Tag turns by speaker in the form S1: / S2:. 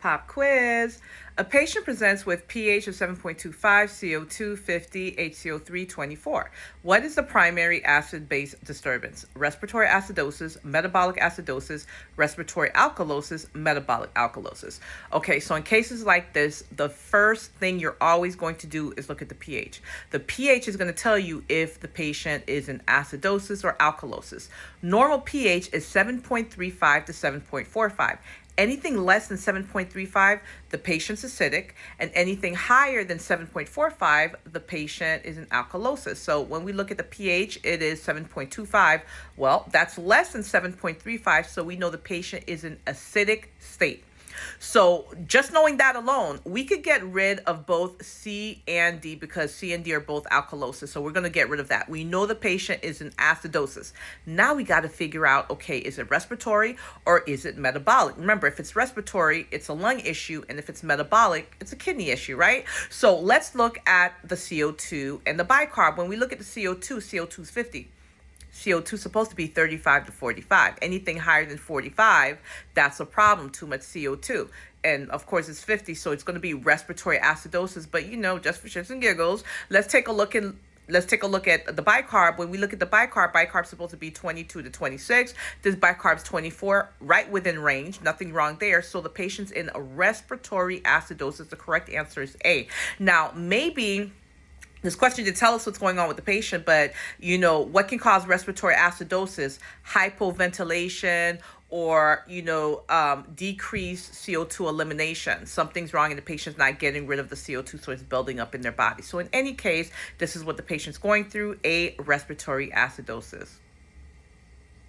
S1: Pop quiz. A patient presents with pH of 7.25, CO2 50, HCO3 24. What is the primary acid-base disturbance? Respiratory acidosis, metabolic acidosis, respiratory alkalosis, metabolic alkalosis. Okay, so in cases like this, the first thing you're always going to do is look at the pH. The pH is going to tell you if the patient is in acidosis or alkalosis. Normal pH is 7.35 to 7.45. Anything less than 7.35, the patient's acidic, and anything higher than 7.45, the patient is in alkalosis. So when we look at the pH, it is 7.25. Well, that's less than 7.35, so we know the patient is in acidic state. So just knowing that alone, we could get rid of both C and D because C and D are both alkalosis. So we're going to get rid of that. We know the patient is in acidosis. Now we got to figure out, okay, is it respiratory or is it metabolic? Remember, if it's respiratory, it's a lung issue. And if it's metabolic, it's a kidney issue, right? So let's look at the CO2 and the bicarb. When we look at the CO2, CO2 is 50. CO2 is supposed to be 35 to 45. Anything higher than 45, that's a problem, too much CO2. And of course it's 50, so it's going to be respiratory acidosis. But just for shits and giggles, let's take a look at the bicarb. When we look at the bicarb's supposed to be 22 to 26. This bicarb's 24, right within range. Nothing wrong there. So the patient's in a respiratory acidosis. The correct answer is A. Now, maybe this question did tell us what's going on with the patient, but what can cause respiratory acidosis? Hypoventilation or, decreased CO2 elimination. Something's wrong and the patient's not getting rid of the CO2, so it's building up in their body. So in any case, this is what the patient's going through, a respiratory acidosis.